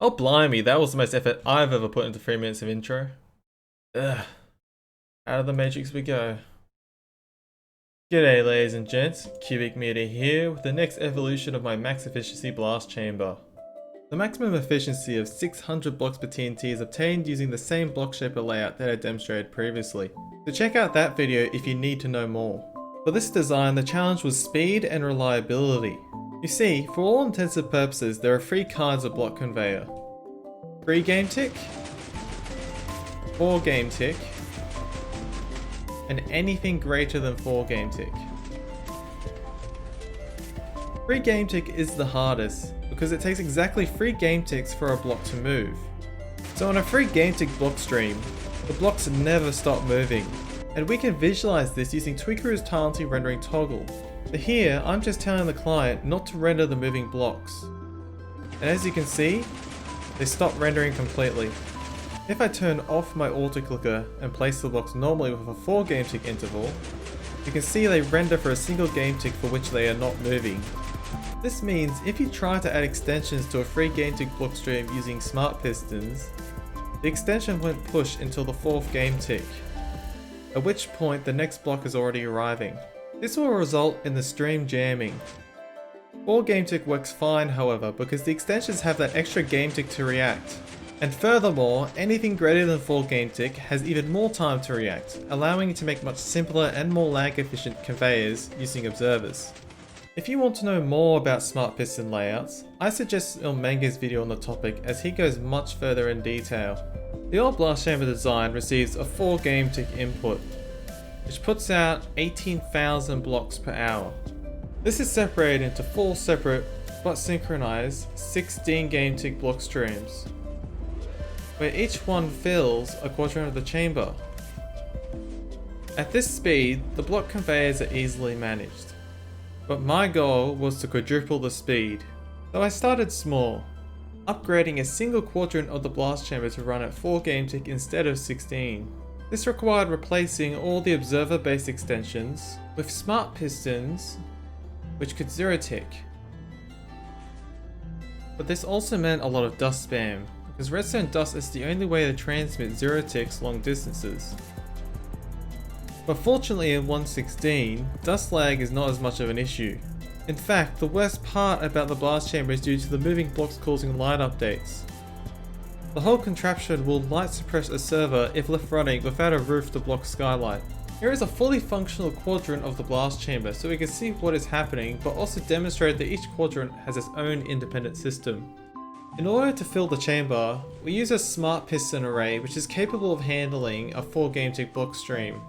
Oh blimey, that was the most effort I've ever put into 3 minutes of intro. Ugh. Out of the matrix we go. G'day ladies and gents, Cubic Meter here with the next evolution of my max efficiency blast chamber. The maximum efficiency of 600 blocks per TnT is obtained using the same block shaper layout that I demonstrated previously. So check out that video if you need to know more. For this design, the challenge was speed and reliability. You see, for all intensive purposes, there are 3 kinds of block conveyor. 3 game tick, 4 game tick, and anything greater than 4 game tick. 3 game tick is the hardest, because it takes exactly 3 game ticks for a block to move. So on a 3 game tick block stream, the blocks never stop moving, and we can visualize this using Twikuru's TnT rendering toggle. But here, I'm just telling the client not to render the moving blocks. And as you can see, they stop rendering completely. If I turn off my auto clicker and place the blocks normally with a 4 game tick interval, you can see they render for a single game tick for which they are not moving. This means if you try to add extensions to a 3 game tick block stream using smart pistons, the extension won't push until the 4th game tick, at which point the next block is already arriving. This will result in the stream jamming. 4 game tick works fine however because the extensions have that extra game tick to react. And furthermore, anything greater than 4 game tick has even more time to react, allowing you to make much simpler and more lag efficient conveyors using observers. If you want to know more about smart piston layouts, I suggest Manga's video on the topic as he goes much further in detail. The old blast chamber design receives a 4 game tick input, which puts out 18,000 blocks per hour. This is separated into 4 separate but synchronized 16 game tick block streams, where each one fills a quadrant of the chamber. At this speed, the block conveyors are easily managed, but my goal was to quadruple the speed. So I started small, upgrading a single quadrant of the blast chamber to run at 4 game tick instead of 16. This required replacing all the observer based extensions with smart pistons which could 0 tick. But this also meant a lot of dust spam, because redstone dust is the only way to transmit 0 ticks long distances. But fortunately in 1.16, dust lag is not as much of an issue. In fact, the worst part about the blast chamber is due to the moving blocks causing light updates. The whole contraption will light suppress a server if left running without a roof to block skylight. Here is a fully functional quadrant of the blast chamber so we can see what is happening, but also demonstrate that each quadrant has its own independent system. In order to fill the chamber, we use a smart piston array which is capable of handling a 4 game tick block stream.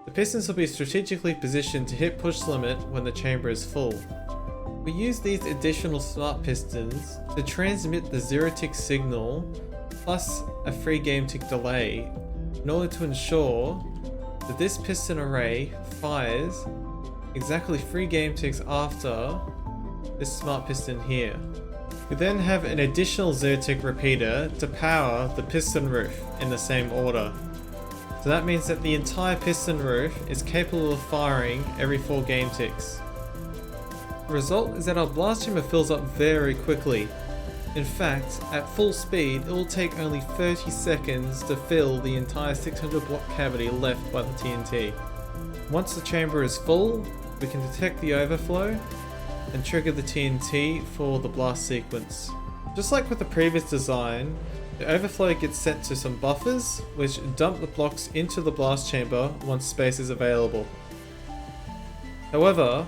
The pistons will be strategically positioned to hit push limit when the chamber is full. We use these additional smart pistons to transmit the 0 tick signal plus a 3 game tick delay in order to ensure that this piston array fires exactly 3 game ticks after this smart piston here. We then have an additional 0 tick repeater to power the piston roof in the same order. So that means that the entire piston roof is capable of firing every 4 game ticks. The result is that our blast chamber fills up very quickly. In fact, at full speed, it will take only 30 seconds to fill the entire 600 block cavity left by the TnT. Once the chamber is full, we can detect the overflow and trigger the TnT for the blast sequence. Just like with the previous design, the overflow gets sent to some buffers, which dump the blocks into the blast chamber once space is available. However,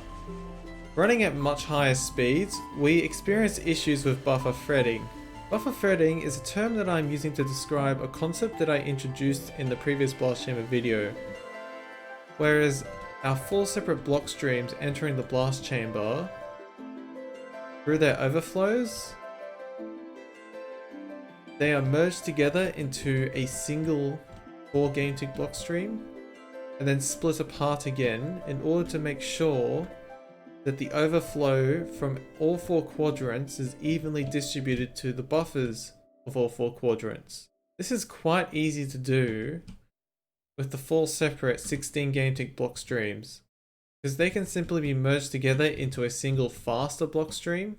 running at much higher speeds, we experience issues with buffer threading. Buffer threading is a term that I'm using to describe a concept that I introduced in the previous blast chamber video. Whereas our 4 separate block streams entering the blast chamber, through their overflows, they are merged together into a single 4 game tick block stream and then split apart again in order to make sure that the overflow from all 4 quadrants is evenly distributed to the buffers of all 4 quadrants. This is quite easy to do with the 4 separate 16 game tick block streams, because they can simply be merged together into a single faster block stream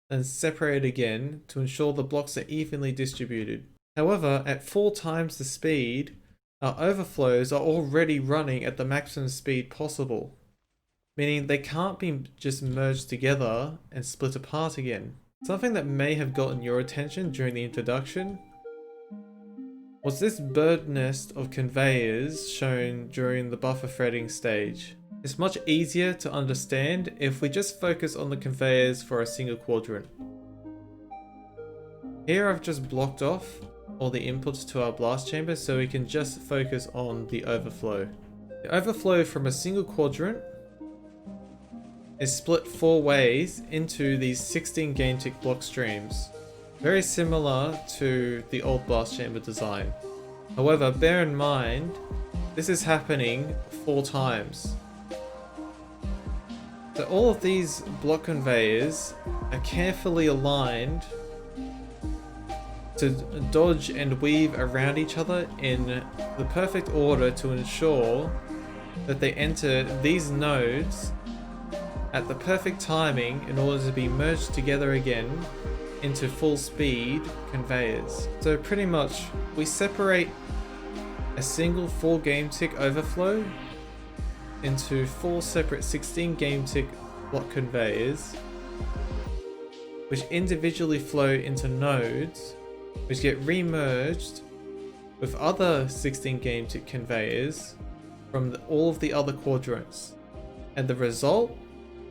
and separate again to ensure the blocks are evenly distributed. However, at 4 times the speed, our overflows are already running at the maximum speed possible, meaning they can't be just merged together and split apart again. Something that may have gotten your attention during the introduction was this bird nest of conveyors shown during the buffer threading stage. It's much easier to understand if we just focus on the conveyors for a single quadrant. Here I've just blocked off all the inputs to our blast chamber so we can just focus on the overflow. The overflow from a single quadrant is split 4 ways into these 16 game tick block streams, very similar to the old blast chamber design. However, bear in mind, this is happening 4 times. So all of these block conveyors are carefully aligned to dodge and weave around each other in the perfect order to ensure that they enter these nodes at the perfect timing in order to be merged together again into full speed conveyors. So pretty much we separate a single 4 game tick overflow into 4 separate 16 game tick block conveyors, which individually flow into nodes which get re-merged with other 16 game tick conveyors from all of the other quadrants. And the result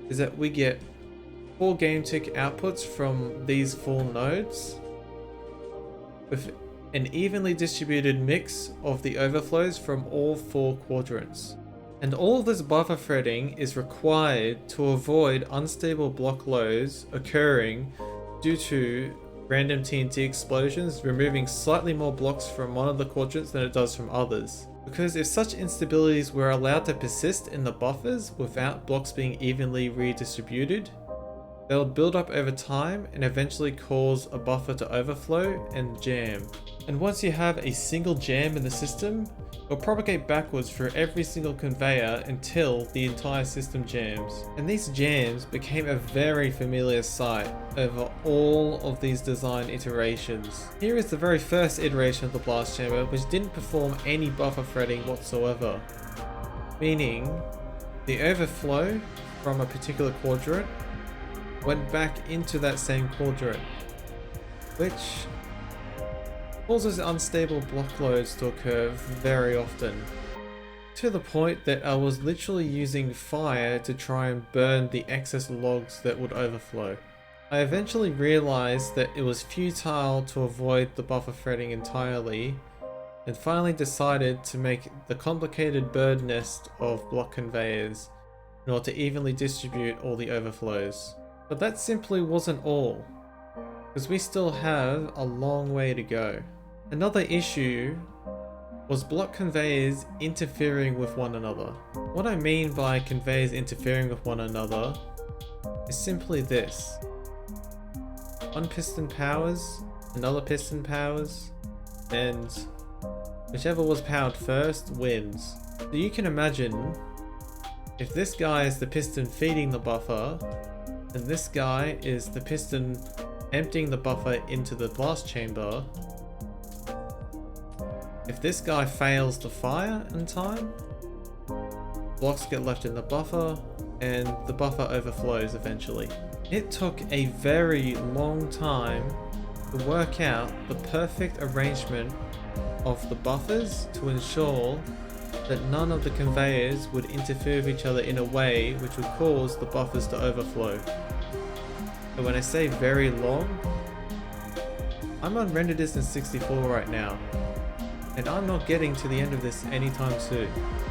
is that we get 4 game tick outputs from these 4 nodes with an evenly distributed mix of the overflows from all 4 quadrants. And all of this buffer threading is required to avoid unstable block loads occurring due to random TnT explosions removing slightly more blocks from one of the quadrants than it does from others. Because if such instabilities were allowed to persist in the buffers without blocks being evenly redistributed, They'll build up over time and eventually cause a buffer to overflow and jam. And once you have a single jam in the system, it'll propagate backwards through every single conveyor until the entire system jams. And these jams became a very familiar sight over all of these design iterations. Here is the very first iteration of the blast chamber, which didn't perform any buffer threading whatsoever. Meaning, the overflow from a particular quadrant went back into that same quadrant, which causes unstable block loads to occur very often, to the point that I was literally using fire to try and burn the excess logs that would overflow. I eventually realized that it was futile to avoid the buffer threading entirely, and finally decided to make the complicated bird nest of block conveyors in order to evenly distribute all the overflows. But that simply wasn't all, because we still have a long way to go. Another issue was block conveyors interfering with one another. What I mean by conveyors interfering with one another is simply this. One piston powers, another piston powers, and whichever was powered first wins. So you can imagine if this guy is the piston feeding the buffer, and this guy is the piston emptying the buffer into the blast chamber. If this guy fails to fire in time, blocks get left in the buffer and the buffer overflows eventually. It took a very long time to work out the perfect arrangement of the buffers to ensure that none of the conveyors would interfere with each other in a way which would cause the buffers to overflow. And when I say very long, I'm on render distance 64 right now, and I'm not getting to the end of this anytime soon.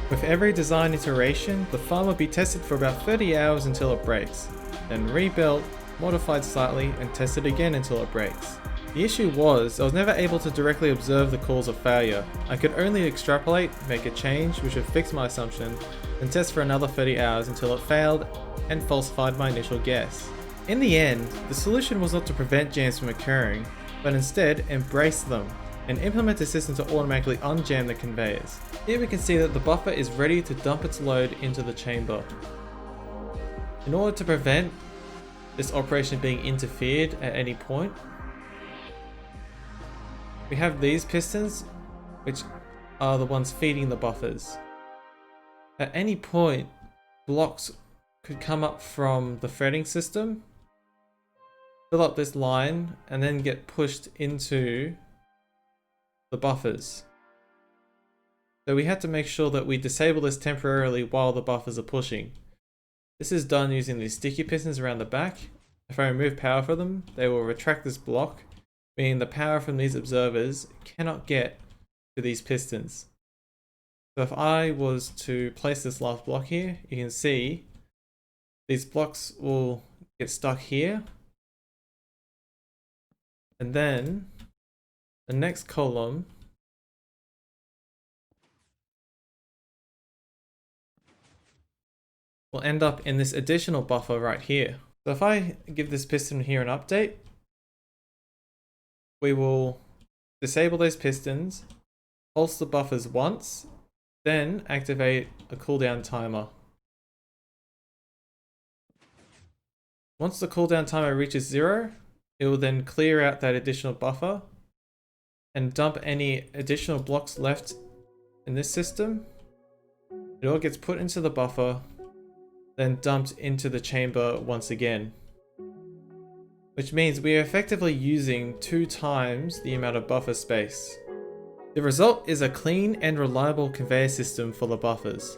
With every design iteration, the farm will be tested for about 30 hours until it breaks, then rebuilt, modified slightly, and tested again until it breaks. The issue was, I was never able to directly observe the cause of failure. I could only extrapolate, make a change which would fix my assumption, and test for another 30 hours until it failed and falsified my initial guess. In the end, the solution was not to prevent jams from occurring, but instead embrace them and implement a system to automatically unjam the conveyors. Here we can see that the buffer is ready to dump its load into the chamber. In order to prevent this operation being interfered at any point, we have these pistons, which are the ones feeding the buffers. At any point, blocks could come up from the threading system, fill up this line, and then get pushed into the buffers. So we had to make sure that we disable this temporarily while the buffers are pushing. This is done using these sticky pistons around the back. If I remove power from them, they will retract this block, meaning the power from these observers cannot get to these pistons. So if I was to place this last block here, you can see these blocks will get stuck here. And then the next column will end up in this additional buffer right here. So if I give this piston here an update, we will disable those pistons, pulse the buffers once, then activate a cooldown timer. Once the cooldown timer reaches 0, it will then clear out that additional buffer and dump any additional blocks left in this system. It all gets put into the buffer, then dumped into the chamber once again. Which means we are effectively using 2 times the amount of buffer space. The result is a clean and reliable conveyor system for the buffers.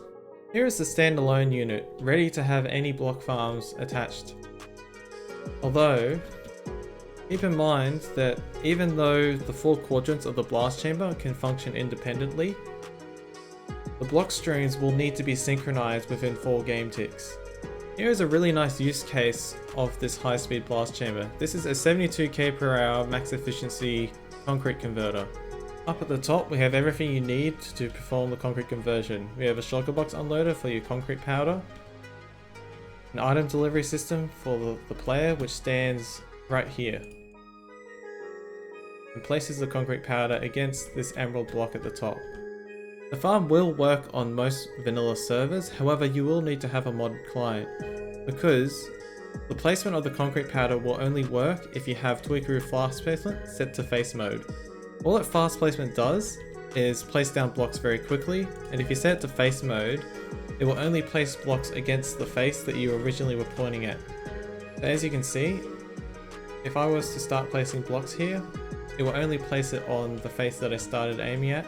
Here is the standalone unit, ready to have any block farms attached. Although, keep in mind that even though the 4 quadrants of the blast chamber can function independently, the block streams will need to be synchronized within 4 game ticks. Here is a really nice use case of this high-speed blast chamber. This is a 72k per hour max efficiency concrete converter. Up at the top we have everything you need to perform the concrete conversion. We have a shulker box unloader for your concrete powder. an item delivery system for the player, which stands right here and places the concrete powder against this emerald block at the top. The farm will work on most vanilla servers, however you will need to have a modded client, because the placement of the concrete powder will only work if you have Tweakeroo fast placement set to face mode. All that fast placement does is place down blocks very quickly, and if you set it to face mode, it will only place blocks against the face that you originally were pointing at. So as you can see, if I was to start placing blocks here, it will only place it on the face that I started aiming at,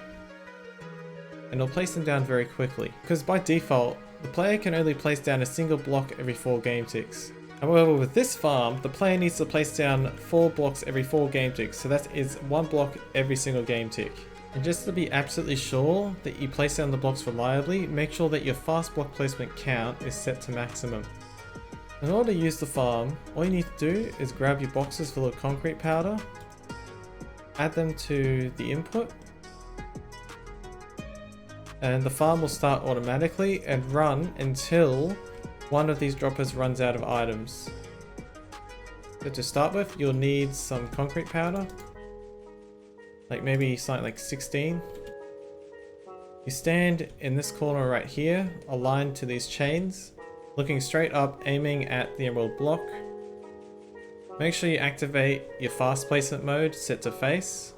and it'll place them down very quickly, because by default, the player can only place down a single block every 4 game ticks. However, with this farm, the player needs to place down 4 blocks every 4 game ticks, so that is 1 block every single game tick. And just to be absolutely sure that you place down the blocks reliably, make sure that your fast block placement count is set to maximum. In order to use the farm, all you need to do is grab your boxes full of concrete powder, add them to the input, and the farm will start automatically and run until one of these droppers runs out of items. So to start with, you'll need some concrete powder, like maybe something like 16. You stand in this corner right here, aligned to these chains, looking straight up, aiming at the emerald block. Make sure you activate your fast placement mode set to face.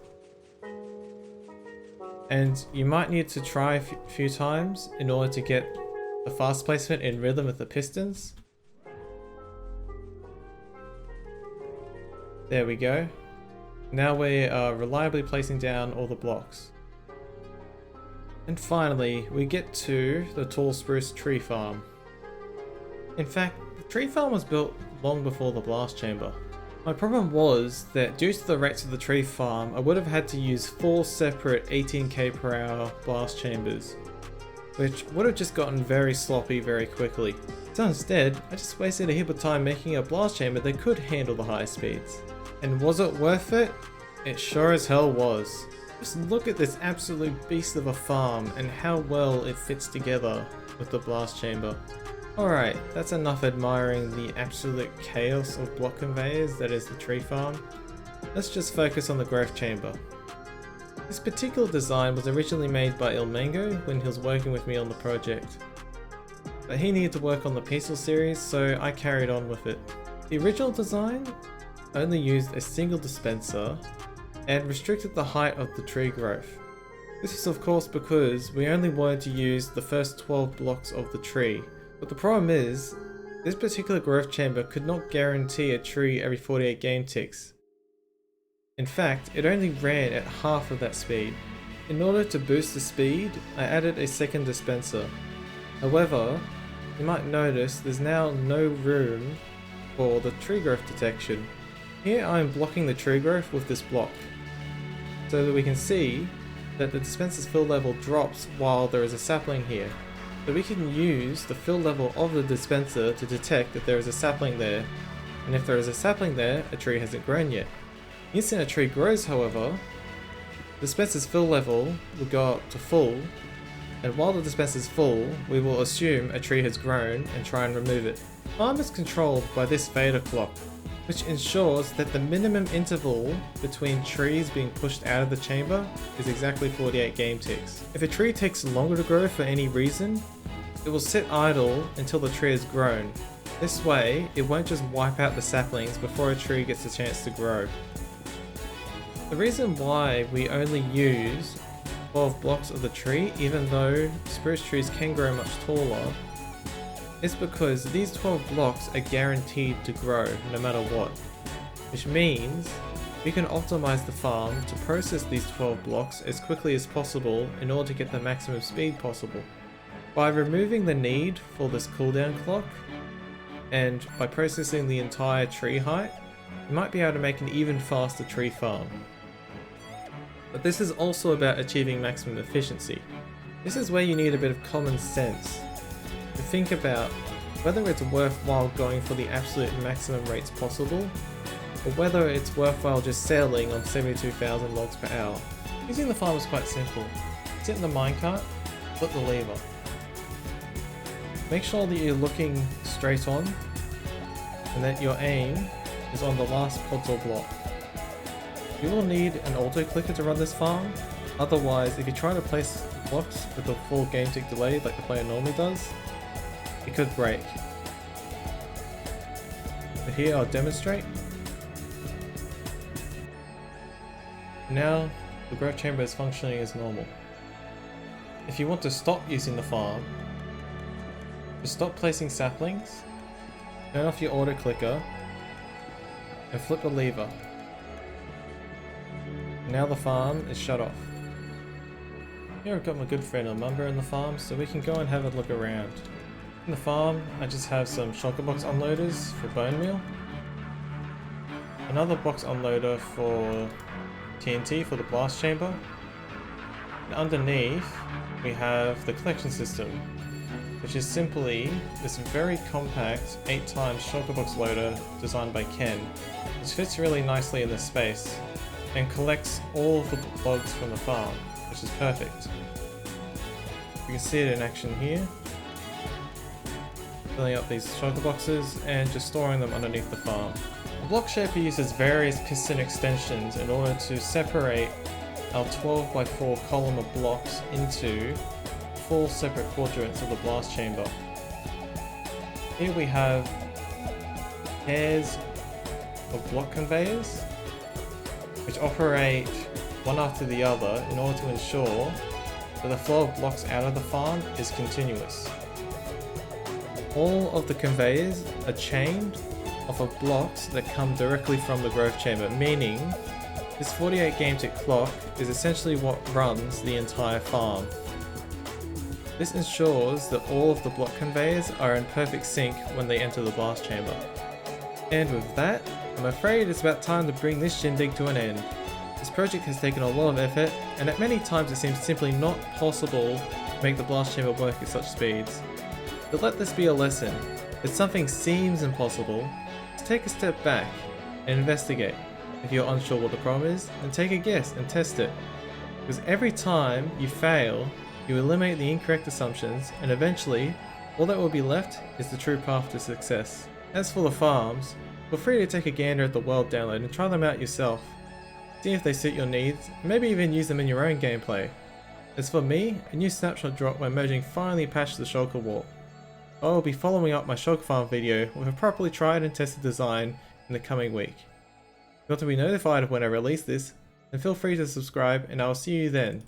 And you might need to try a few times in order to get the fast placement in rhythm with the pistons. There we go. Now we are reliably placing down all the blocks. And finally, we get to the tall spruce tree farm. In fact, the tree farm was built long before the blast chamber. My problem was that due to the rates of the tree farm, I would have had to use 4 separate 18k per hour blast chambers, which would have just gotten very sloppy very quickly. So instead, I just wasted a heap of time making a blast chamber that could handle the high speeds. And was it worth it? It sure as hell was. Just look at this absolute beast of a farm and how well it fits together with the blast chamber. Alright, that's enough admiring the absolute chaos of block conveyors that is the tree farm. Let's just focus on the growth chamber. This particular design was originally made by Ilmango when he was working with me on the project. But he needed to work on the Peaceful series, so I carried on with it. The original design only used a single dispenser and restricted the height of the tree growth. This is of course because we only wanted to use the first 12 blocks of the tree. But the problem is, this particular growth chamber could not guarantee a tree every 48 game ticks. In fact, it only ran at half of that speed. In order to boost the speed, I added a second dispenser. However, you might notice there's now no room for the tree growth detection. Here I am blocking the tree growth with this block, so that we can see that the dispenser's fill level drops while there is a sapling here. So we can use the fill level of the dispenser to detect that there is a sapling there, and if there is a sapling there, a tree hasn't grown yet. The instant a tree grows, however, the dispenser's fill level will go up to full, and while the dispenser is full, we will assume a tree has grown and try and remove it. The farm is controlled by this fader clock, which ensures that the minimum interval between trees being pushed out of the chamber is exactly 48 game ticks. If a tree takes longer to grow for any reason, it will sit idle until the tree has grown. This way, it won't just wipe out the saplings before a tree gets a chance to grow. The reason why we only use 12 blocks of the tree, even though spruce trees can grow much taller, is because these 12 blocks are guaranteed to grow no matter what. Which means we can optimize the farm to process these 12 blocks as quickly as possible in order to get the maximum speed possible. By removing the need for this cooldown clock, and by processing the entire tree height, you might be able to make an even faster tree farm. But this is also about achieving maximum efficiency. This is where you need a bit of common sense to think about whether it's worthwhile going for the absolute maximum rates possible, or whether it's worthwhile just settling on 72,000 logs per hour. Using the farm is quite simple. Sit in the minecart, flip the lever. Make sure that you're looking straight on, and that your aim is on the last pods or block. You will need an auto clicker to run this farm, otherwise if you try to place blocks with a full game tick delay like the player normally does, it could break. But here I'll demonstrate. Now the growth chamber is functioning as normal. If you want to stop using the farm, just stop placing saplings, turn off your auto clicker, and flip the lever. Now the farm is shut off. Here I've got my good friend Amumba in the farm, so we can go and have a look around. In the farm, I just have some shulker box unloaders for bone meal, another box unloader for TnT for the blast chamber, and underneath we have the collection system, which is simply this very compact 8x shulker box loader designed by Ken, which fits really nicely in this space and collects all of the logs from the farm, which is perfect. You can see it in action here, filling up these shulker boxes and just storing them underneath the farm. The block shaper uses various piston extensions in order to separate our 12x4 column of blocks into 4 separate quadrants of the blast chamber. Here we have pairs of block conveyors which operate one after the other in order to ensure that the flow of blocks out of the farm is continuous. All of the conveyors are chained off of blocks that come directly from the growth chamber, meaning this 48 game tick clock is essentially what runs the entire farm. This ensures that all of the block conveyors are in perfect sync when they enter the blast chamber. And with that, I'm afraid it's about time to bring this shindig to an end. This project has taken a lot of effort, and at many times it seems simply not possible to make the blast chamber work at such speeds. But let this be a lesson. If something seems impossible, just take a step back and investigate. If you're unsure what the problem is, then take a guess and test it. Because every time you fail, you eliminate the incorrect assumptions, and eventually, all that will be left is the true path to success. As for the farms, feel free to take a gander at the world download and try them out yourself. See if they suit your needs, and maybe even use them in your own gameplay. As for me, a new snapshot dropped when Merging finally patched the shulker warp. I will be following up my shulker farm video with a properly tried and tested design in the coming week. If you want to be notified of when I release this, then feel free to subscribe and I will see you then.